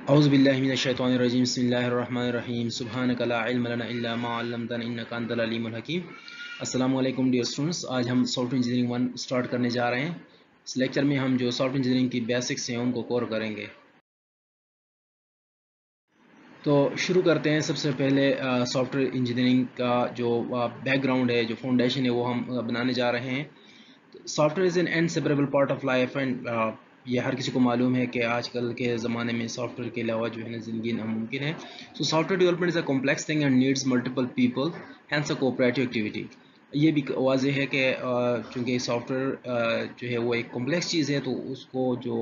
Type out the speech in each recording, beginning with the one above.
औज़ुबिल्लाहि बिस्मिल्लाहिर्रहमानिर्रहीम सुब्हानका ला इल्म लना इल्ला मा अल्लमतना इन्नका अंतल अलीमुल हकीम। अस्सलाम वालेकुम डियर स्टूडेंट्स, आज हम सॉफ्टवेयर इंजीनियरिंग 1 स्टार्ट करने जा रहे हैं। इस लेक्चर में हम जो सॉफ्टवेयर इंजीनियरिंग की बेसिक्स हैं उनको कवर करेंगे। तो शुरू करते हैं। सबसे पहले सॉफ्टवेयर इंजीनियरिंग का जो बैकग्राउंड है, जो फाउंडेशन है, वो हम बनाने जा रहे हैं। Software is an inseparable part of life and ये हर किसी को मालूम है कि आजकल के ज़माने में सॉफ्टवेयर के अलावा जो है ना ज़िंदगी नामुमकिन है। So software development is a complex thing and needs multiple people, hence a cooperative activity. ये भी वाज़ेह है कि चूँकि सॉफ्टवेयर जो है वो एक कॉम्प्लेक्स चीज़ है, तो उसको जो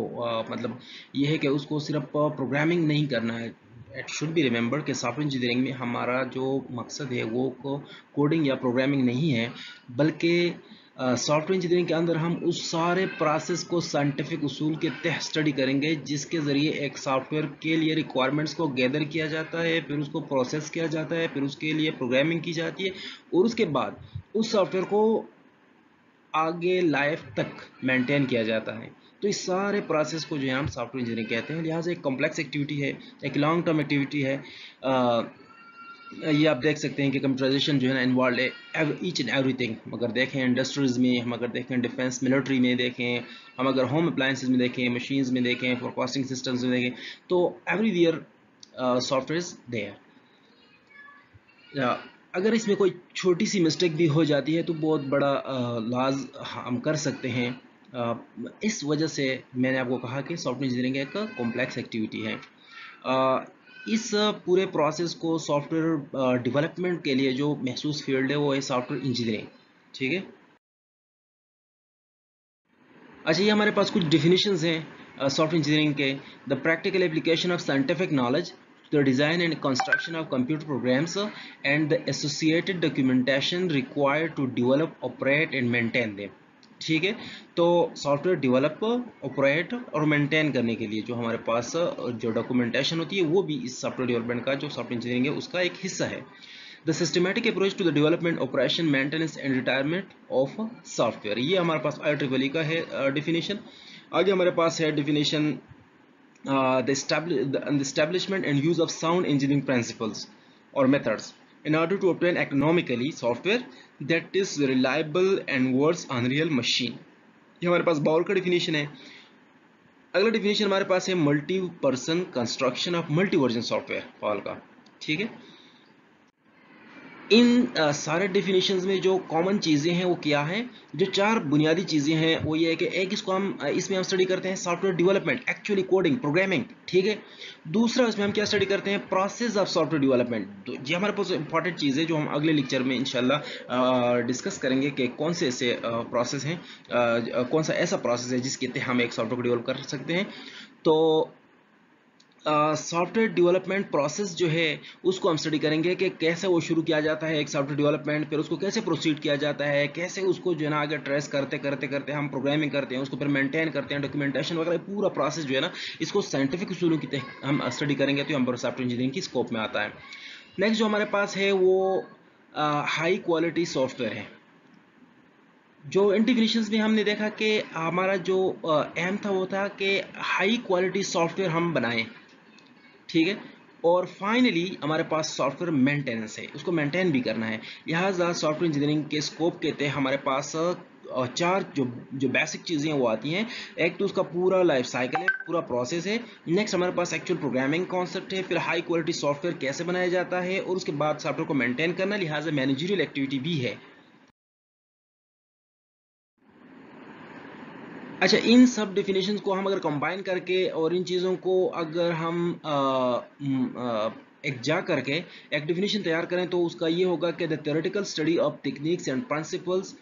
मतलब ये है कि उसको सिर्फ प्रोग्रामिंग नहीं करना है। इट शुड बी रिमेंबर्ड कि सॉफ्टवेयर इंजीनियरिंग में हमारा जो मकसद है वो कोडिंग या प्रोग्रामिंग नहीं है, बल्कि सॉफ्टवेयर इंजीनियरिंग के अंदर हम उस सारे प्रोसेस को साइंटिफिक उसूल के तहत स्टडी करेंगे जिसके ज़रिए एक सॉफ्टवेयर के लिए रिक्वायरमेंट्स को गैदर किया जाता है, फिर उसको प्रोसेस किया जाता है, फिर उसके लिए प्रोग्रामिंग की जाती है और उसके बाद उस सॉफ्टवेयर को आगे लाइफ तक मेंटेन किया जाता है। तो इस सारे प्रोसेस को जो है हम सॉफ्टवेयर इंजीनियरिंग कहते हैं। लिहाजा एक कॉम्प्लेक्स एक्टिविटी है, एक लॉन्ग टर्म एक्टिविटी है। ये आप देख सकते हैं कि कंप्यूटराइजेशन जो है ना इन्वॉल्व है ईच एंड एवरीथिंग। अगर देखें इंडस्ट्रीज में, हम अगर देखें डिफेंस मिलिट्री में देखें, हम अगर होम अप्लायंसेज में देखें, मशीन्स में देखें, फोरकास्टिंग सिस्टम्स में देखें, तो एवरीवेयर सॉफ्टवेयर देयर। या अगर इसमें कोई छोटी सी मिस्टेक भी हो जाती है तो बहुत बड़ा लॉस हम कर सकते हैं। इस वजह से मैंने आपको कहा कि सॉफ्टवेयर इंजीनियरिंग एक कॉम्प्लेक्स एक्टिविटी है। इस पूरे प्रोसेस को सॉफ्टवेयर डेवलपमेंट के लिए जो महसूस फील्ड है वो है सॉफ्टवेयर इंजीनियरिंग। ठीक है। अच्छा, ये हमारे पास कुछ डिफिनीशंस हैं सॉफ्टवेयर इंजीनियरिंग के। The practical application of scientific knowledge, the design and construction of computer programs and the associated documentation required to develop, operate and maintain them. ठीक है। तो सॉफ्टवेयर डेवलप, ऑपरेट और मेंटेन करने के लिए जो हमारे पास जो डॉक्यूमेंटेशन होती है वो भी इस सॉफ्टवेयर डेवलपमेंट का, जो सॉफ्टवेयर इंजीनियरिंग है, उसका एक हिस्सा है। The systematic approach to the development, operation, maintenance and retirement of software, ये हमारे पास IEEE का है डिफिनीशन। आगे हमारे पास है definition the establishment and use of sound engineering principles or methods in order to obtain economically software that is reliable and works on real machine। ये हमारे पास बाउल का डिफिनीशन है। अगला डिफिनीशन हमारे पास है multi person construction of multi version software, पाल का। ठीक है। इन सारे डिफिनीशंस में जो कॉमन चीज़ें हैं वो क्या हैं? जो चार बुनियादी चीज़ें हैं वो ये है कि एक, इसको हम इसमें हम स्टडी करते हैं software development, actually coding, programming. ठीक है। दूसरा, इसमें हम क्या स्टडी करते हैं? Process of software development. तो ये हमारे पास इंपॉर्टेंट चीज़ है जो हम अगले लेक्चर में इंशाल्लाह डिस्कस करेंगे कि कौन से ऐसे प्रोसेस हैं, कौन सा ऐसा प्रोसेस है जिसके तहत हम एक सॉफ्टवेयर को डेवलप कर सकते हैं। तो सॉफ्टवेयर डेवलपमेंट प्रोसेस जो है उसको हम स्टडी करेंगे कि कैसे वो शुरू किया जाता है एक सॉफ्टवेयर डेवलपमेंट, फिर उसको कैसे प्रोसीड किया जाता है, कैसे उसको जो है ना आगे ट्रेस करते करते करते हम प्रोग्रामिंग करते हैं, उसको फिर मेंटेन करते हैं, डॉक्यूमेंटेशन वगैरह, पूरा प्रोसेस जो है ना इसको साइंटिफिक उसूलों की तहत हम स्टडी करेंगे तो हम सॉफ्टवेयर इंजीनियरिंग की स्कोप में आता है। नेक्स्ट जो हमारे पास है वो हाई क्वालिटी सॉफ्टवेयर है। जो इन डिफिनीशंस में हमने देखा कि हमारा जो एम था वो था कि हाई क्वालिटी सॉफ्टवेयर हम बनाएं। ठीक है। और फाइनली हमारे पास सॉफ्टवेयर मेंटेनेंस है, उसको मेंटेन भी करना है। लिहाजा सॉफ्टवेयर इंजीनियरिंग के स्कोप के तहत हमारे पास चार जो जो बेसिक चीज़ें हैं वो आती हैं। एक तो उसका पूरा लाइफ साइकिल है, पूरा प्रोसेस है। नेक्स्ट हमारे पास एक्चुअल प्रोग्रामिंग कॉन्सेप्ट है, फिर हाई क्वालिटी सॉफ्टवेयर कैसे बनाया जाता है, और उसके बाद सॉफ्टवेयर को मेंटेन करना, लिहाजा मैनेजरियल एक्टिविटी भी है। अच्छा, इन सब डिफिनेशंस को हम अगर कंबाइन करके और इन चीज़ों को अगर हम एक जा करके एक डिफिनेशन तैयार करें तो उसका ये होगा कि the theoretical study of techniques and principles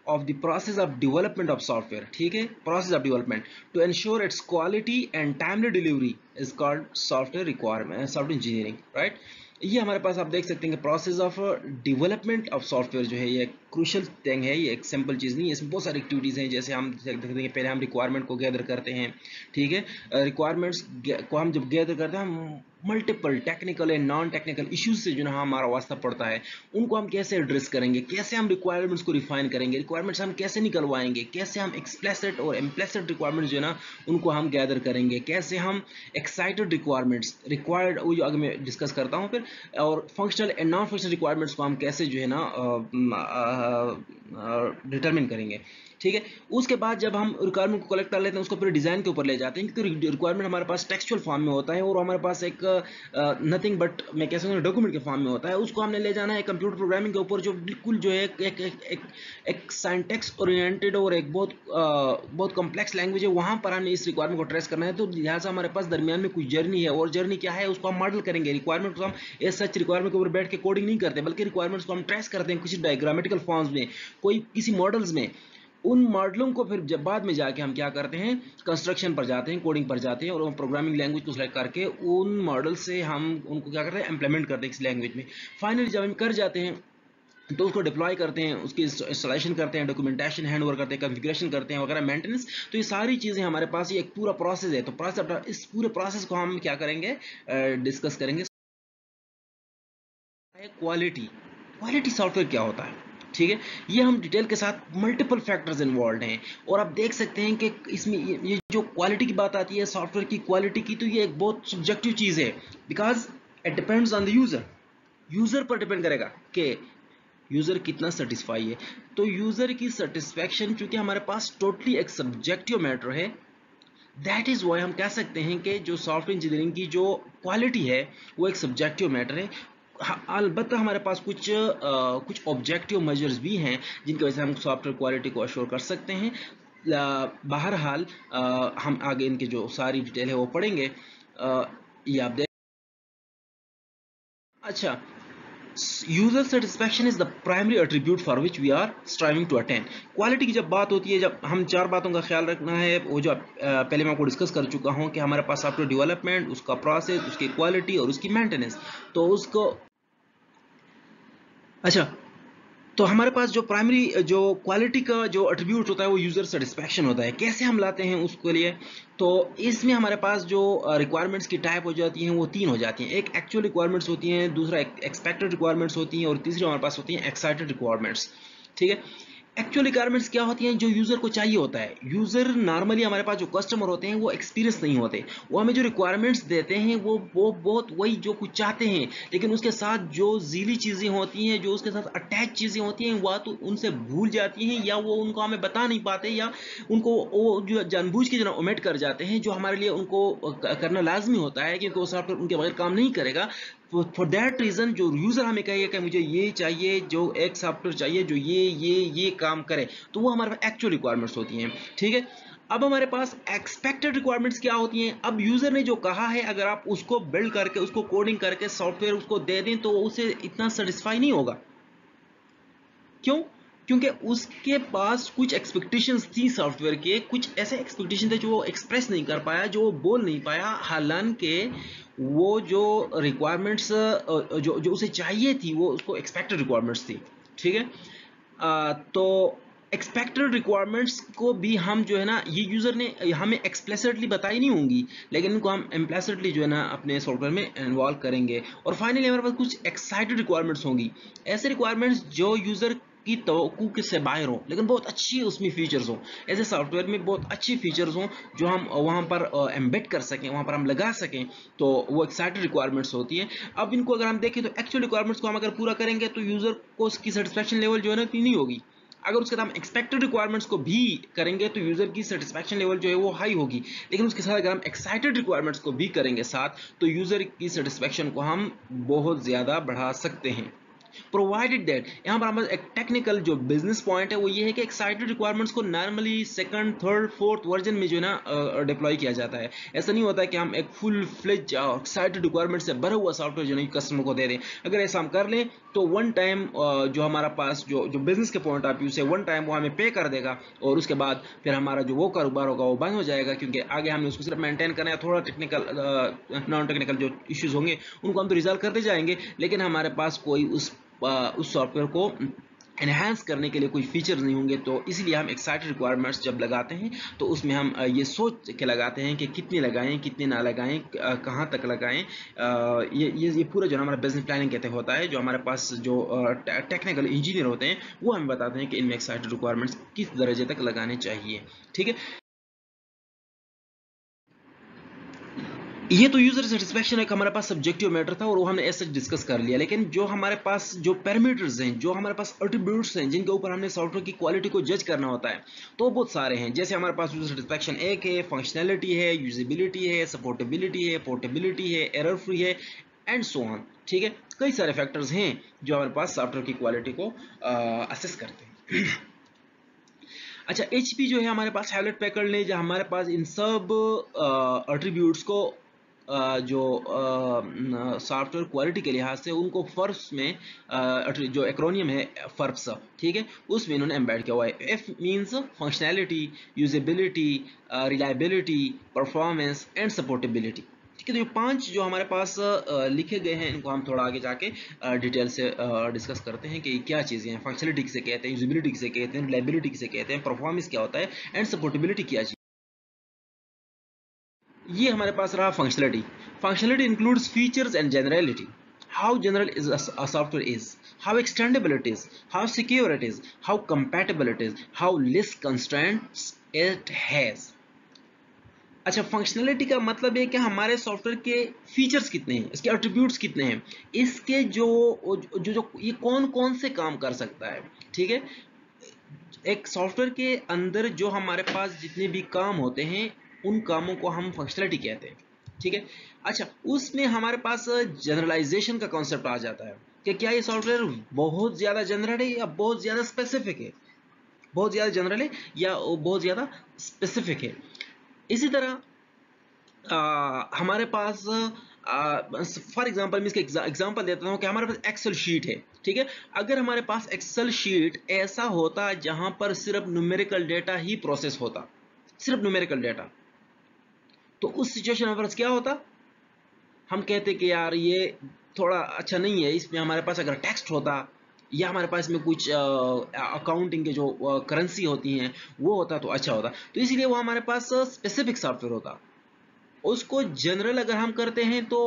of the process of development of software. ठीक है। Process of development to ensure its quality and timely delivery is called software requirement, software engineering, right. ये हमारे पास आप देख सकते हैं कि process of development of software जो है ये क्रूशल थिंग है, ये एक सिंपल चीज़ नहीं है, इसमें बहुत सारी एक्टिविटीज़ हैं। जैसे हम देखते हैं पहले हम रिक्वायरमेंट को गैदर करते हैं, ठीक है। रिक्वायरमेंट्स को हम जब गैदर करते हैं, हम multiple technical and non technical issues से जो ना हमारा वास्ता पड़ता है, उनको हम कैसे एड्रेस करेंगे, कैसे हम रिक्वायरमेंट्स को रिफाइन करेंगे, रिक्वायरमेंट्स हम कैसे निकलवाएंगे, कैसे हम एक्सप्लिसिट और इम्प्लिसिट रिक्वायरमेंट्स जो है ना उनको हम गैदर करेंगे, कैसे हम एक्साइटेड रिक्वायरमेंट्स रिक्वायर्ड वो जो आगे मैं डिस्कस करता हूँ फिर, और functional and non functional requirements को हम कैसे जो है ना डिटरमिन करेंगे, ठीक है। उसके बाद जब हम रिक्वायरमेंट को कलेक्ट कर लेते हैं, उसको फिर डिज़ाइन के ऊपर ले जाते हैं, क्योंकि रिक्वायरमेंट हमारे पास टेक्सचुअल फॉर्म में होता है और हमारे पास एक नथिंग बट मैं कह सकता हूँ डॉक्यूमेंट के फॉर्म में होता है। उसको हमने ले जाना है कंप्यूटर प्रोग्रामिंग के ऊपर, जो बिल्कुल जो है एक साइंटेक्स ओरिएंटेड और एक बहुत कॉम्प्लेक्स लैंग्वेज है। वहाँ पर हमने इस रिक्वायरमेंट को ट्रेस करना है, तो लिहाजा हमारे पास दरमियान में कुछ जर्नी है, और जर्नी क्या है उसको हम मॉडल करेंगे। रिक्वायरमेंट को हम एज सच रिक्वायरमेंट के ऊपर बैठ के कोडिंग नहीं करते, बल्कि रिक्वायरमेंट्स को हम ट्रेस करते हैं कुछ डायग्रामेटिकल फॉर्म्स में, कोई किसी मॉडल्स में। उन मॉडलों को फिर जब बाद में जाके हम क्या करते हैं, कंस्ट्रक्शन पर जाते हैं, कोडिंग पर जाते हैं, और प्रोग्रामिंग लैंग्वेज को सेलेक्ट करके उन मॉडल से हम उनको क्या करते हैं, इंप्लीमेंट करते हैं इस लैंग्वेज में। फाइनली जब हम कर जाते हैं तो उसको डिप्लॉय करते हैं, उसकी इंस्टॉलेशन करते हैं, डॉक्यूमेंटेशन हैंड ओवर करते हैं, कॉन्फ़िगरेशन करते हैं वगैरह, मेंटेनेंस। तो ये सारी चीज़ें हमारे पास ये एक पूरा प्रोसेस है। तो प्रोसेस, इस पूरे प्रोसेस को हम क्या करेंगे, डिस्कस करेंगे। क्वालिटी, क्वालिटी सॉफ्टवेयर क्या होता है, ठीक है। ये हम डिटेल के साथ मल्टीपल फैक्टर्स इन्वॉल्व हैं, और आप देख सकते हैं कि इसमें ये जो क्वालिटी की बात आती है सॉफ्टवेयर की क्वालिटी की, तो ये एक बहुत सब्जेक्टिव चीज़ है, because it depends on the user. User पर डिपेंड करेगा कि यूज़र कितना सेटिस्फाई है। तो यूज़र की सेटिस्फैक्शन चूंकि हमारे पास टोटली एक सब्जेक्टिव मैटर है, दैट इज़ वाई हम कह सकते हैं कि जो सॉफ्टवेयर इंजीनियरिंग की जो क्वालिटी है वो एक सब्जेक्टिव मैटर है। अलबत्ता हमारे पास कुछ ऑब्जेक्टिव मेजर्स भी हैं जिनकी वजह से हम सॉफ्टवेयर क्वालिटी को अश्योर कर सकते हैं। बहरहाल हम आगे इनकी जो सारी डिटेल है वो पढ़ेंगे। ये आप देख, अच्छा, user satisfaction is the primary attribute for which we are striving to attain. Quality की जब बात होती है, जब हम चार बातों का ख्याल रखना है, वो जो पहले मैं आपको डिस्कस कर चुका हूं कि हमारे पास सॉफ्टवेयर डेवलपमेंट, उसका प्रोसेस, उसकी क्वालिटी और उसकी मेंटेनेंस। तो उसको, अच्छा, तो हमारे पास जो प्राइमरी जो क्वालिटी का जो एट्रीब्यूट होता है वो यूज़र सेटिस्फैक्शन होता है। कैसे हम लाते हैं उसके लिए, तो इसमें हमारे पास जो रिक्वायरमेंट्स की टाइप हो जाती हैं वो तीन हो जाती हैं। एक एक्चुअल रिक्वायरमेंट्स होती हैं, दूसरा एक्सपेक्टेड रिक्वायरमेंट्स होती हैं, और तीसरी हमारे पास होती हैं एक्साइटेड रिक्वायरमेंट्स, ठीक है। एक्चुअल रिक्वायरमेंट्स क्या होती हैं, जो यूज़र को चाहिए होता है। यूज़र नॉर्मली हमारे पास जो कस्टमर होते हैं वो एक्सपीरियंस नहीं होते, वो हमें जो रिक्वायरमेंट्स देते हैं वो बहुत वही जो कुछ चाहते हैं, लेकिन उसके साथ जो ज़ीली चीज़ें होती हैं, जो उसके साथ अटैच चीज़ें होती हैं, वह तो उनसे भूल जाती हैं, या वो उनको हमें बता नहीं पाते, या उनको वो जो जानबूझ के जो ओमिट कर जाते हैं, जो हमारे लिए उनको करना लाजमी होता है, क्योंकि वो सॉफ्टवेयर उनके बगैर काम नहीं करेगा। फॉर दैट रीज़न जो यूज़र हमें कहेगा कि मुझे ये चाहिए, जो एक सॉफ्टवेयर चाहिए जो ये काम करे, तो वो हमारे पास एक्चुअल रिक्वायरमेंट्स होती हैं, ठीक है। अब हमारे पास एक्सपेक्टेड रिक्वायरमेंट्स क्या होती हैं। अब यूज़र ने जो कहा है, अगर आप उसको बिल्ड करके, उसको कोडिंग करके सॉफ्टवेयर उसको दे दें, तो उसे इतना सेटिस्फाई नहीं होगा। क्यों? क्योंकि उसके पास कुछ एक्सपेक्टेशंस थी सॉफ्टवेयर के, कुछ ऐसे एक्सपेक्टेशन थे जो वो एक्सप्रेस नहीं कर पाया, जो वो बोल नहीं पाया, हालांकि वो जो रिक्वायरमेंट्स जो उसे चाहिए थी वो उसको एक्सपेक्टेड रिक्वायरमेंट्स थी, ठीक है। तो एक्सपेक्टेड रिक्वायरमेंट्स को भी हम जो है ना, ये यूज़र ने हमें एक्सप्लिसिटली बताई नहीं होंगी, लेकिन इनको हम इम्प्लिसिटली जो है ना अपने सॉफ्टवेयर में इन्वॉल्व करेंगे। और फाइनली हमारे पास कुछ एक्साइटेड रिक्वायरमेंट्स होंगी, ऐसे रिक्वायरमेंट्स जो यूज़र की तवक्कुओं से बाहर हो, लेकिन बहुत अच्छी उसमें फीचर्स हो। ऐसे सॉफ्टवेयर में बहुत अच्छी फीचर्स हों जो हम वहाँ पर एम्बेड कर सकें, वहाँ पर हम लगा सकें, तो वो एक्साइटेड रिक्वायरमेंट्स होती हैं। अब इनको अगर हम देखें तो एक्चुअल रिक्वायरमेंट्स को हम अगर पूरा करेंगे तो यूज़र को उसकी सेटिस्फैक्शन लेवल जो है ना इतनी नहीं होगी। अगर उसके साथ हम एक्सपेक्टेड रिक्वायरमेंट्स को भी करेंगे तो यूज़र की सेटिस्फैक्शन लेवल जो है वो हाई होगी, लेकिन उसके साथ अगर हम एक्साइटेड रिक्वायरमेंट्स को भी करेंगे साथ, तो यूज़र की सेटिस्फैक्शन को हम बहुत ज़्यादा बढ़ा सकते हैं। प्रोवाइडेड दैट, यहाँ पर हमारा एक टेक्निकल जो बिजनेस पॉइंट है वो ये है कि एक्साइटेड रिक्वायरमेंट्स को normally second, third, fourth version में जो है ना डिप्लॉय किया जाता है। ऐसा नहीं होता है कि हम एक फुल फ्लेज एक्साइटेड रिक्वायरमेंट से भरा हुआ सॉफ्टवेयर जो है कस्टमर को दे दें। अगर ऐसा हम कर लें तो वन टाइम जो हमारा पास जो बिजनेस के पॉइंट ऑफ व्यू से वन टाइम वो हमें पे कर देगा, और उसके बाद फिर हमारा जो वो कारोबार होगा वो बंद हो जाएगा, क्योंकि आगे हमने उसको सिर्फ मेंटेन करना है। थोड़ा टेक्निकल नॉन टेक्निकल जो इश्यूज होंगे उनको हम तो रिजॉल्व करते जाएंगे, लेकिन हमारे पास कोई उस सॉफ्टवेयर को एनहांस करने के लिए कोई फीचर्स नहीं होंगे, तो इसलिए हम एक्साइटेड रिक्वायरमेंट्स जब लगाते हैं तो उसमें हम ये सोच के लगाते हैं कि कितने लगाएं, कितने ना लगाएं, कहाँ तक लगाएं। ये पूरा जो हमारा बिजनेस प्लानिंग कहते होता है, जो हमारे पास जो टेक्निकल इंजीनियर होते हैं वो हमें बताते हैं कि इनमें एक्साइटेड रिक्वायरमेंट्स किस दर्जे तक लगाने चाहिए। ठीक है, ये तो यूजर सेटिस्फेक्शन एक हमारे पास सब्जेक्टिव मैटर था और वो हमने ऐसे डिस्कस कर लिया। लेकिन जो हमारे पास जो पैरामीटर्स हैं, जो हमारे पास एट्रीब्यूट्स हैं जिनके ऊपर हमने सॉफ्टवेयर की क्वालिटी को जज करना होता है, तो बहुत सारे हैं। जैसे हमारे पास यूजर सेटिस्फेक्शन एक है, फंक्शनैलिटी है, यूजेबिलिटी है, सपोर्टेबिलिटी है, पोर्टेबिलिटी है, एरर फ्री है, एंड सो ऑन। ठीक है, कई सारे फैक्टर्स हैं जो हमारे पास सॉफ्टवेयर की क्वालिटी को असेस करते हैं। अच्छा, HP जो है हमारे पास, हैवलेट पैकर्ड ने जो हमारे पास इन सब एट्रीब्यूट्स को जो सॉफ्टवेयर क्वालिटी के लिहाज से उनको फर्ब्स में जो एक्रोनियम है फर्ब्स, ठीक है, उसमें इन्होंने एम्बेड किया हुआ है। F means functionality, usability, reliability, performance and supportability. ठीक है, तो ये 5 जो हमारे पास लिखे गए हैं, इनको हम थोड़ा आगे जाके डिटेल से डिस्कस करते हैं कि क्या चीज़ें हैं। फंक्शनलिटी किसे कहते हैं, यूजेबिलिटी किसे कहते हैं, रिलायबिलिटी किसे कहते हैं, परफॉर्मेंस क्या होता है, एंड सपोर्टेबिलिटी क्या चीज़। ये हमारे पास रहा functionality. Functionality includes features and generality, how general is a software is, how extendable it is, how secure it is, how compatible it is, how less constraints it has। अच्छा, functionality का मतलब है कि हमारे सॉफ्टवेयर के features कितने हैं, इसके एट्रीब्यूट्स कितने हैं, इसके जो जो जो ये कौन कौन से काम कर सकता है। ठीक है, एक सॉफ्टवेयर के अंदर जो हमारे पास जितने भी काम होते हैं उन कामों को हम फंक्शनलिटी कहते हैं। ठीक है, अच्छा, उसमें हमारे पास जनरलाइजेशन का कॉन्सेप्ट आ जाता है कि क्या ये सॉफ्टवेयर बहुत ज़्यादा जनरल है या बहुत ज़्यादा स्पेसिफिक है, बहुत ज़्यादा जनरल है या बहुत ज़्यादा स्पेसिफिक है। इसी तरह हमारे पास फॉर एग्जांपल मैं इसका एग्जांपल देता हूँ कि हमारे पास एक्सेल शीट है। ठीक है, अगर हमारे पास एक्सेल शीट ऐसा होता जहां पर सिर्फ न्यूमेरिकल डेटा ही प्रोसेस होता, सिर्फ न्यूमेरिकल डेटा, तो उस सिचुएशन में क्या होता, हम कहते कि यार ये थोड़ा अच्छा नहीं है, इसमें हमारे पास अगर टेक्स्ट होता या हमारे पास में कुछ अकाउंटिंग के जो करेंसी होती हैं वो होता तो अच्छा होता। तो इसीलिए वो हमारे पास स्पेसिफिक सॉफ्टवेयर होता। उसको जनरल अगर हम करते हैं तो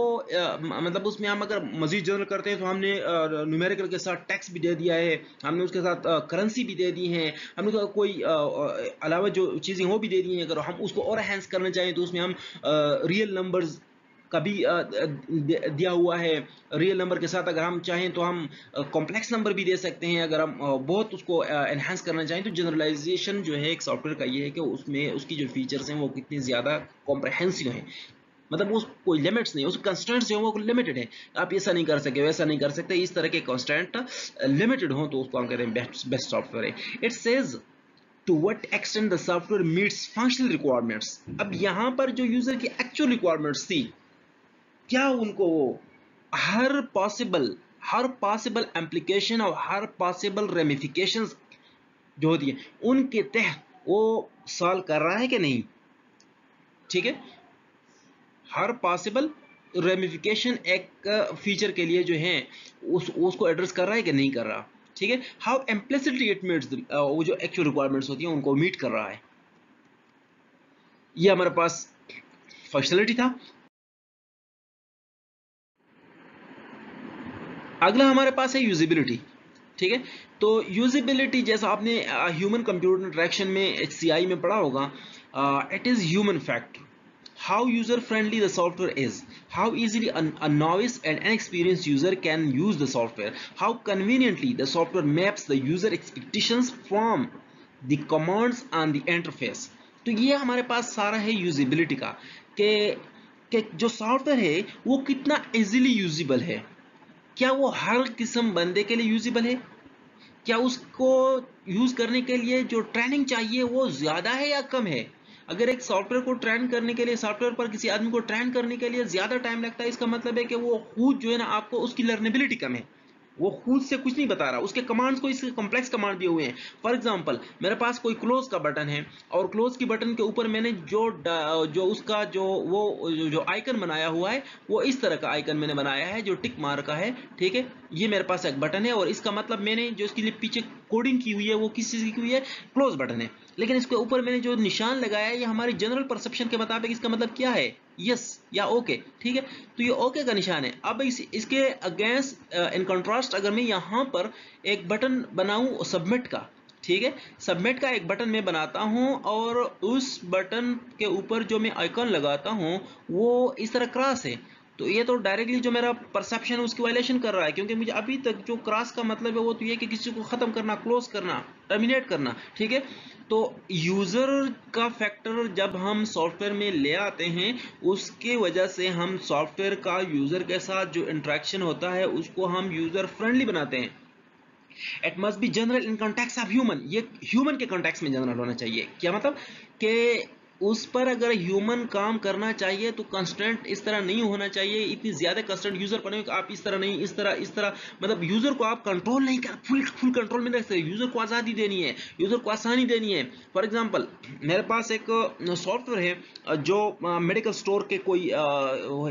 मतलब उसमें हम अगर मजीद जनरल करते हैं तो हमने न्यूमेरिकल के साथ टैक्स भी दे दिया है, हमने उसके साथ करेंसी भी दे दी है, हमने कोई अलावा जो चीज़ें वो भी दे दी हैं। अगर हम उसको और एनहांस करना चाहें तो उसमें हम रियल नंबर्स का भी दिया हुआ है। रियल नंबर के साथ अगर हम चाहें तो हम कॉम्प्लेक्स नंबर भी दे सकते हैं। अगर हम बहुत उसको एनहांस करना चाहें तो जनरलाइजेशन जो है एक सॉफ्टवेयर का ये है कि उसमें उसकी जो फीचर्स हैं वो कितनी ज़्यादा कॉम्प्रहेंसिव हैं, मतलब वो कोई लिमिट्स नहीं, उसके कंस्टेंट्स जो है वो लिमिटेड है। आप ऐसा नहीं कर सकते, वैसा नहीं कर सकते, इस तरह के कंस्टेंट लिमिटेड हो तो उसको हम कहते हैं बेस्ट सॉफ्टवेयर है। It says to what extent the software meets functional requirements. अब यहाँ पर जो यूजर की एक्चुअल रिक्वायरमेंट्स थी, क्या उनको हर पॉसिबल एप्लीकेशन और हर पॉसिबल रेमिफिकेशंस जो होती है उनके तहत वो सॉल्व कर रहा है कि नहीं। ठीक है, हर पॉसिबल रेमिफिकेशन एक फीचर के लिए जो है उसको एड्रेस कर रहा है कि नहीं कर रहा। ठीक है, हाउ इम्प्लिसिटली इट मीट्स वो जो एक्चुअल रिक्वायरमेंट्स होती हैं उनको मीट कर रहा है। ये हमारे पास फंक्शनलिटी था। अगला हमारे पास है यूजिबिलिटी। ठीक है, तो यूजिबिलिटी जैसा आपने ह्यूमन कंप्यूटर इंटरेक्शन में HCI में पढ़ा होगा, it is human factor, how user friendly the software is, how easily a novice and inexperienced user can use the software, how conveniently the software maps the user expectations from the commands and the interface। तो ये हमारे पास सारा है usability का कि जो software है वो कितना इजीली यूजिबल है, क्या वो हर किस्म बंदे के लिए यूजिबल है, क्या उसको यूज करने के लिए जो ट्रेनिंग चाहिए वो ज्यादा है या कम है। अगर एक सॉफ्टवेयर को ट्रेन करने के लिए, सॉफ्टवेयर पर किसी आदमी को ट्रेन करने के लिए ज्यादा टाइम लगता है, इसका मतलब है कि वो खुद जो है ना आपको उसकी लर्नेबिलिटी कम है। वो खुद से कुछ नहीं बता रहा, उसके कमांड्स को इसके कॉम्प्लेक्स कमांड दिए हुए हैं। फॉर एग्जांपल मेरे पास कोई क्लोज का बटन है और क्लोज की बटन के ऊपर मैंने जो उसका जो आइकन बनाया हुआ है वो इस तरह का आइकन मैंने बनाया है जो टिक मार का है, ठीक है। ये मेरे पास एक बटन है और इसका मतलब मैंने जो इसके लिए पीछे कोडिंग की हुई है वो किस चीज़ की हुई है, क्लोज बटन है। लेकिन इसके ऊपर मैंने जो निशान लगाया है ये हमारी जनरल परसेप्शन के मुताबिक इसका मतलब क्या है, यस या ओके, ठीक है। तो ये ओके का निशान है। अब इसके अगेंस्ट इन कंट्रास्ट अगर मैं यहाँ पर एक बटन बनाऊं सबमिट का, ठीक है, सबमिट का एक बटन मैं बनाता हूं और उस बटन के ऊपर जो मैं आइकन लगाता हूं वो इस तरह क्रॉस है, तो ये तो डायरेक्टली जो मेरा परसेप्शन है उसकी वायलेशन कर रहा है, क्योंकि मुझे अभी तक जो क्रॉस का मतलब है वो तो ये कि किसी को ख़त्म करना, क्लोज करना, टर्मिनेट करना, ठीक है। तो यूज़र का फैक्टर जब हम सॉफ्टवेयर में ले आते हैं उसके वजह से हम सॉफ्टवेयर का यूज़र के साथ जो इंटरेक्शन होता है उसको हम यूज़र फ्रेंडली बनाते हैं। It must B general in context of human, ये ह्यूमन के कॉन्टेक्स्ट में जनरल होना चाहिए। क्या मतलब कि उस पर अगर ह्यूमन काम करना चाहिए तो कंस्टेंट इस तरह नहीं होना चाहिए, इतनी ज्यादा कंस्टेंट यूजर पर नहीं कि आप इस तरह नहीं, इस तरह मतलब यूजर को आप कंट्रोल नहीं कर, फुल कंट्रोल में रख सकते। यूजर को आज़ादी देनी है, यूजर को आसानी देनी है। फॉर एग्जांपल मेरे पास एक सॉफ्टवेयर है जो मेडिकल स्टोर के कोई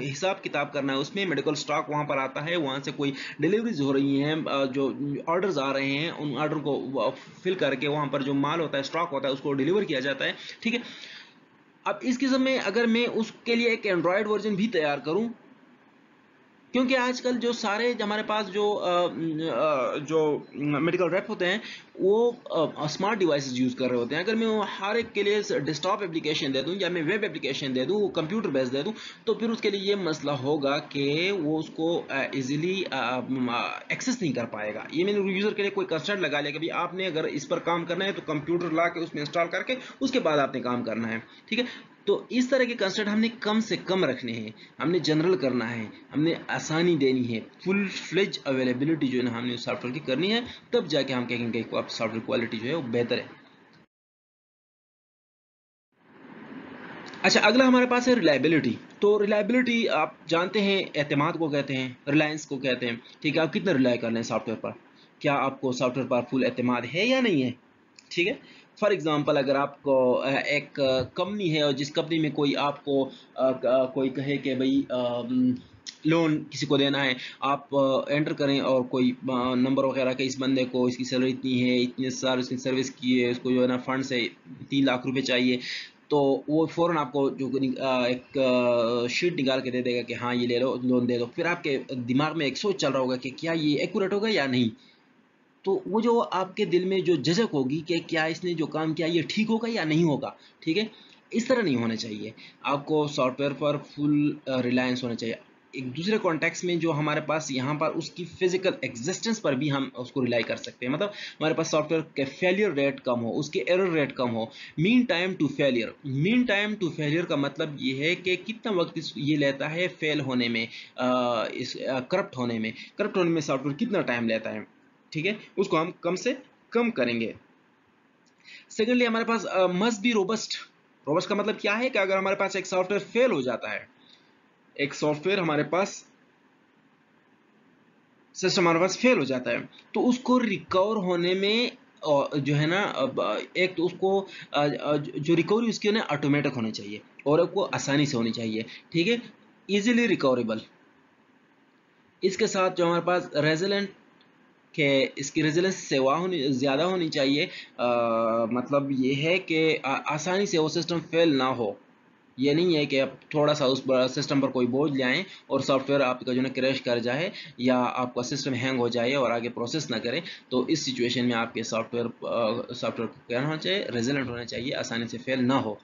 हिसाब किताब करना है, उसमें मेडिकल स्टॉक वहां पर आता है, वहां से कोई डिलीवरीज हो रही हैं, जो ऑर्डर्स आ रहे हैं उन ऑर्डर को फिल करके वहां पर जो माल होता है, स्टॉक होता है, उसको डिलीवर किया जाता है, ठीक है। अब इस किस्म में अगर मैं उसके लिए एक एंड्रॉयड वर्जन भी तैयार करूं, क्योंकि आजकल जो सारे हमारे पास जो मेडिकल रेप होते हैं वो स्मार्ट डिवाइसेस यूज कर रहे होते हैं। अगर मैं हर एक के लिए डेस्कटॉप एप्लीकेशन दे दूं या मैं वेब एप्लीकेशन दे दूं, कंप्यूटर बेस्ड दे दूं, तो फिर उसके लिए ये मसला होगा कि वो उसको इजीली एक्सेस नहीं कर पाएगा। ये मैंने यूजर के लिए कोई कंस्ट्रेंट लगा लिया कि भाई आपने अगर इस पर काम करना है तो कंप्यूटर ला के उसमें इंस्टॉल करके उसके बाद आपने काम करना है, ठीक है। तो इस तरह के कंस्ट्रेंट हमने कम से कम रखने हैं, हमने जनरल करना है, हमने आसानी देनी है, फुल फ्लेज अवेलेबिलिटी जो है ना हमने उस सॉफ्टवेयर की करनी है, तब जाके हम कहेंगे कि आप सॉफ्टवेयर क्वालिटी जो है वो बेहतर है। अच्छा, अगला हमारे पास है रिलायबिलिटी। तो रिलायबिलिटी आप जानते हैं एतमाद को कहते हैं, रिलायंस को कहते हैं, ठीक है। आप कितना रिलाय कर रहे हैं सॉफ्टवेयर पर, क्या आपको सॉफ्टवेयर पर फुल एतमाद है या नहीं है, ठीक है। फॉर एग्जांपल अगर आपको एक कंपनी है और जिस कंपनी में कोई आपको कोई कहे कि भाई लोन किसी को देना है, आप एंटर करें और कोई नंबर वगैरह के इस बंदे को इसकी सैलरी इतनी है, इतने साल उसकी सर्विस की है, उसको जो है ना फंड से 3 लाख रुपए चाहिए, तो वो फ़ौरन आपको जो एक शीट निकाल के दे देगा कि हाँ ये ले लो, लोन दे दो। फिर आपके दिमाग में एक सोच चल रहा होगा कि क्या ये एक्यूरेट होगा या नहीं। तो वो जो आपके दिल में जो झिझक होगी कि क्या इसने जो काम किया ये ठीक होगा या नहीं होगा, ठीक है। इस तरह नहीं होना चाहिए, आपको सॉफ्टवेयर पर फुल रिलायंस होना चाहिए। एक दूसरे कॉन्टेक्स्ट में जो हमारे पास यहाँ पर उसकी फिजिकल एग्जिस्टेंस पर भी हम उसको रिलाई कर सकते हैं, मतलब हमारे पास सॉफ्टवेयर के फेलियर रेट कम हो, उसके एरर रेट कम हो। Mean time to failure, mean time to failure का मतलब ये है कि कितना वक्त ये लेता है फेल होने में, इस करप्ट होने में सॉफ्टवेयर कितना टाइम लेता है, ठीक है, उसको हम कम से कम करेंगे। सेकेंडली हमारे पास मस्ट बी रोबस्ट। रोबस्ट का मतलब क्या है कि अगर हमारे पास एक सॉफ्टवेयर फेल हो जाता है, एक सॉफ्टवेयर हमारे पास सिस्टम हमारे पास फेल हो जाता है, तो उसको रिकवर होने में जो है ना एक तो उसको जो रिकवरी उसकी ना ऑटोमेटिक होनी चाहिए और आपको आसानी से होनी चाहिए, ठीक है, इजीली रिकवरेबल। इसके साथ जो हमारे पास रेजिलेंट कि इसकी रेजिलेंस सेवा होनी ज़्यादा होनी चाहिए। मतलब ये है कि आसानी से वो सिस्टम फेल ना हो। ये नहीं है कि आप थोड़ा सा उस सिस्टम पर कोई बोझ ले आएँ और सॉफ्टवेयर आपका जो है क्रैश कर जाए या आपका सिस्टम हैंग हो जाए और आगे प्रोसेस ना करे। तो इस सिचुएशन में आपके सॉफ्टवेयर को क्या होना चाहिए, रेजिलेंट होना चाहिए, आसानी से फेल ना हो।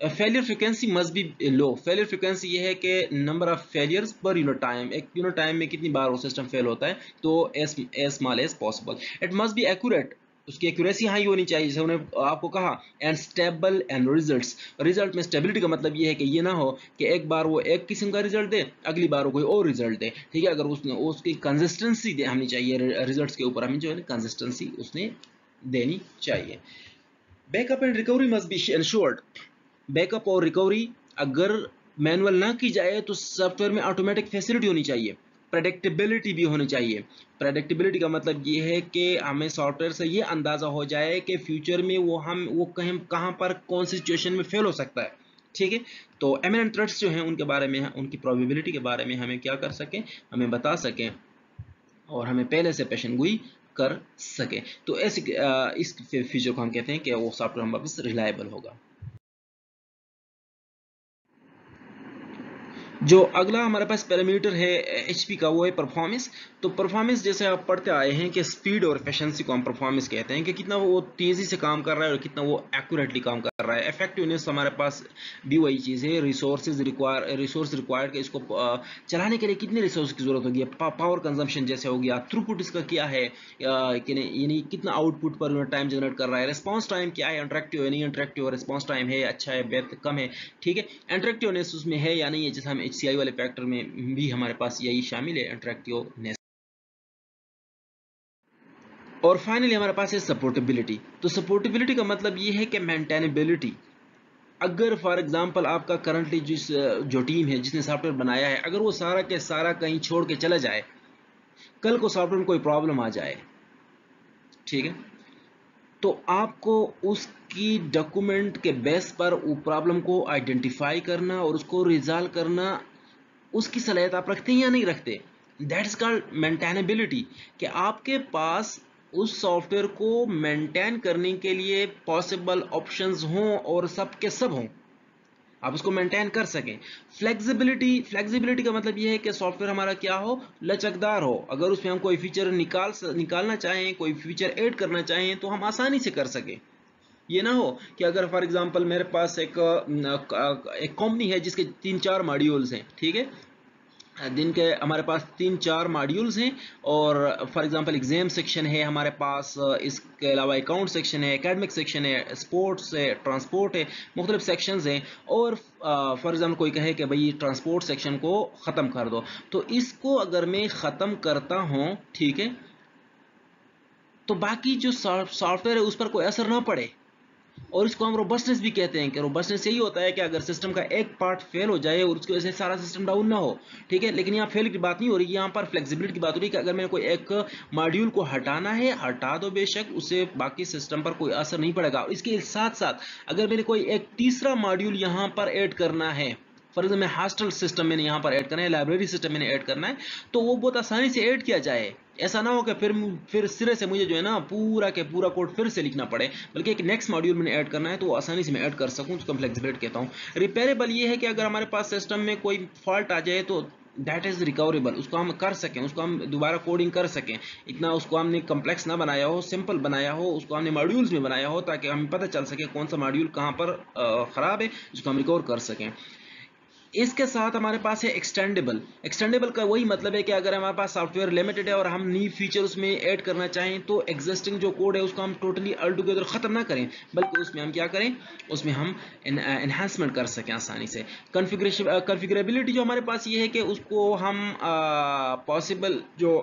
Failure frequency must be low. Failure frequency ये है कि number of failures per unit time, एक यूनिट टाइम में कितनी बार वो सिस्टम फेल होता है, तो as small as possible. It must be accurate, उसकी एक्यूरेसी हाई होनी चाहिए, जैसे उन्होंने आपको कहा, and stable and results. Result में स्टेबिलिटी का मतलब ये है कि ये ना हो कि एक बार वो एक किस्म का रिजल्ट दे, अगली बार वो कोई और रिजल्ट दे, ठीक है। अगर उसने उसकी कंसिस्टेंसी होनी चाहिए, रिजल्ट्स के ऊपर हमें जो है कंसिस्टेंसी उसने देनी चाहिए। Backup and recovery must be insured. Backup और रिकवरी अगर मैनुअल ना की जाए तो सॉफ्टवेयर में ऑटोमेटिक फैसिलिटी होनी चाहिए। प्रेडिक्टेबिलिटी भी होनी चाहिए। प्रेडिक्टेबिलिटी का मतलब ये है कि हमें सॉफ्टवेयर से ये अंदाज़ा हो जाए कि फ्यूचर में वो कहीं कहाँ पर कौन सी सिचुएशन में फेल हो सकता है। ठीक है, तो इमिनेंट थ्रेट्स जो हैं उनके बारे में, उनकी प्रोबेबिलिटी के बारे में हमें क्या कर सकें, हमें बता सकें और हमें पहले से पेशन गोई कर सके। तो ऐसे इस फीचर को हम कहते हैं कि वो सॉफ्टवेयर हमारे पास रिलायबल होगा। जो अगला हमारे पास पैरामीटर है एचपी का, वो है परफॉर्मेंस। तो परफॉर्मेंस जैसे आप पढ़ते आए हैं कि स्पीड और एफिशिएंसी को हम परफॉर्मेंस कहते हैं, कि कितना वो तेजी से काम कर रहा है और कितना वो एक्यूरेटली काम कर रहा है। इफेक्टिवनेस हमारे पास भी वही चीज़ है, रिसोर्स रिक्वायर्ड कि इसको चलाने के लिए कितने रिसोर्स की जरूरत होगी, पावर कंजम्पशन जैसे हो गया, थ्रूपुट इसका क्या है, यानी कितना आउटपुट पर यूनिट टाइम जनरेट कर रहा है, रिस्पॉन्स टाइम क्या है, इंटरेक्टिव है नहीं इंटरेक्टिव, रिस्पॉन्स टाइम है अच्छा है बेहतर कम है। ठीक है, इंटरेक्टिवनेस उसमें है या नहीं है, जैसे हम HCI वाले फैक्टर में भी हमारे पास यही शामिल है, इंटरेक्टिवनेस। और फाइनली हमारे पास है सपोर्टेबिलिटी। तो सपोर्टेबिलिटी का मतलब ये है कि मेंटेनेबिलिटी। अगर फॉर एग्जांपल आपका करंटली जो टीम है जिसने सॉफ्टवेयर बनाया है, अगर वो सारा के सारा कहीं छोड़ के चला जाए, कल को सॉफ्टवेयर में कोई प्रॉब्लम आ जाए, ठीक है, तो आपको उसकी डॉक्यूमेंट के बेस पर वो प्रॉब्लम को आइडेंटिफाई करना और उसको रिजॉल्व करना, उसकी सलाहियत आप रखते हैं या नहीं रखते। दैट इज कॉल्ड मेंटेनेबिलिटी, कि आपके पास उस सॉफ्टवेयर को मेंटेन करने के लिए पॉसिबल ऑप्शंस हों और सब के सब हों, आप उसको मेंटेन कर सकें। फ्लेक्सिबिलिटी का मतलब ये है कि सॉफ्टवेयर हमारा क्या हो, लचकदार हो। अगर उसमें हम कोई फीचर निकालना चाहें, कोई फीचर ऐड करना चाहें, तो हम आसानी से कर सकें। ये ना हो कि अगर फॉर एग्जांपल मेरे पास एक कंपनी है जिसके 3-4 मॉड्यूल्स हैं, ठीक है, दिन के हमारे पास 3-4 मॉड्यूल्स हैं, और फॉर एग्जांपल एग्जाम सेक्शन है हमारे पास, इसके अलावा अकाउंट सेक्शन है, एकेडमिक सेक्शन है, स्पोर्ट्स है, ट्रांसपोर्ट है, मुख्तलिफ सेक्शंस हैं। और फॉर एग्जांपल कोई कहे कि भाई ट्रांसपोर्ट सेक्शन को ख़त्म कर दो, तो इसको अगर मैं ख़त्म करता हूँ, ठीक है, तो बाकी जो सॉफ्टवेयर है उस पर कोई असर ना पड़े। और इसको हम रोबस्टनेस भी कहते हैं, कि रोबस्टनेस यही होता है कि अगर सिस्टम का एक पार्ट फेल हो जाए और उसकी वजह से सारा सिस्टम डाउन ना हो। ठीक है, लेकिन यहाँ फेल की बात नहीं हो रही, यहाँ पर फ्लेक्सिबिलिटी की बात हो रही है कि अगर मैंने कोई एक मॉड्यूल को हटाना है, हटा दो बेशक, उससे बाकी सिस्टम पर कोई असर नहीं पड़ेगा। इसके साथ साथ अगर मैंने कोई एक तीसरा मॉड्यूल यहाँ पर ऐड करना है, फॉर एग्जाम्पल हॉस्टल सिस्टम मैंने यहाँ पर ऐड करना है, लाइब्रेरी सिस्टम मैंने ऐड करना है, तो वो बहुत आसानी से ऐड किया जाए। ऐसा ना हो कि फिर सिरे से मुझे जो है ना पूरा के पूरा कोड फिर से लिखना पड़े, बल्कि एक नेक्स्ट मॉड्यूल मैंने ऐड करना है तो आसानी से मैं ऐड कर सकूं, उसको फ्लेक्सिबिलिटी कहता हूं। रिपेयरेबल ये है कि अगर हमारे पास सिस्टम में कोई फॉल्ट आ जाए तो दैट इज रिकवरेबल, उसको हम कर सकें, उसको हम दोबारा कोडिंग कर सकें। इतना उसको हमने कम्प्लेक्स ना बनाया हो, सिंपल बनाया हो, उसको हमने मॉड्यूल्स में बनाया हो, ताकि हमें पता चल सके कौन सा मॉड्यूल कहाँ पर ख़राब है, जिसको हम रिकवर कर सकें। इसके साथ हमारे पास है एक्सटेंडेबल का वही मतलब है कि अगर हमारे पास सॉफ्टवेयर लिमिटेड है और हम न्यू फीचर उसमें ऐड करना चाहें, तो एग्जिस्टिंग जो कोड है उसको हम टोटली ऑल टुगेदर ख़त्म ना करें, बल्कि उसमें हम क्या करें, उसमें हम एनहांसमेंट कर सकें आसानी से। कॉन्फ़िगरेबिलिटी जो हमारे पास ये है कि उसको हम पॉसिबल जो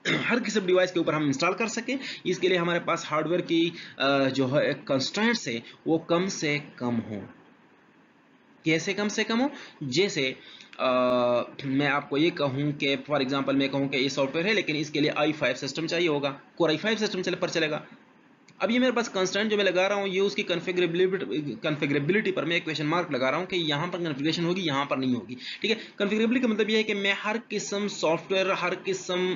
हर किसी डिवाइस के ऊपर हम इंस्टॉल कर सकें। इसके लिए हमारे पास हार्डवेयर की जो है कंस्ट्रेंट्स है वो कम से कम हो। कैसे कम से कम हो? जैसे मैं आपको ये कहूँ कि फॉर एग्जांपल मैं कहूँ कि ये सॉफ्टवेयर है लेकिन इसके लिए i5 सिस्टम चाहिए होगा, कोर i5 सिस्टम पर चलेगा। अब ये मेरे पास कंस्ट्रेंट जो मैं लगा रहा हूँ ये उसकी कन्फिगरेबिलिटी पर मैं एक क्वेश्चन मार्क लगा रहा हूँ कि यहाँ पर कन्फिगरेशन होगी, यहाँ पर नहीं होगी। ठीक है, कन्फिगरेबिलिटी का मतलब ये है कि मैं हर किस्म सॉफ्टवेयर, हर किस्म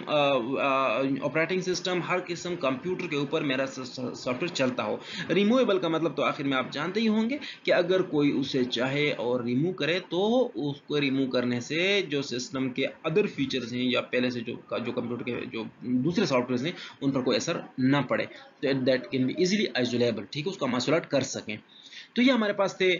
ऑपरेटिंग सिस्टम, हर किस्म कंप्यूटर के ऊपर मेरा सॉफ्टवेयर चलता हो। रिमूवेबल का मतलब तो आखिर में आप जानते ही होंगे कि अगर कोई उसे चाहे और रिमूव करे तो उसको रिमूव करने से जो सिस्टम के अदर फीचर्स हैं या पहले से जो कंप्यूटर के जो दूसरे सॉफ्टवेयर हैं उन पर कोई असर ना पड़े, दैट कैन बी इजीली आइसोलेबल। ठीक है, उसको हम आइसोलेट कर सकें। तो ये हमारे पास थे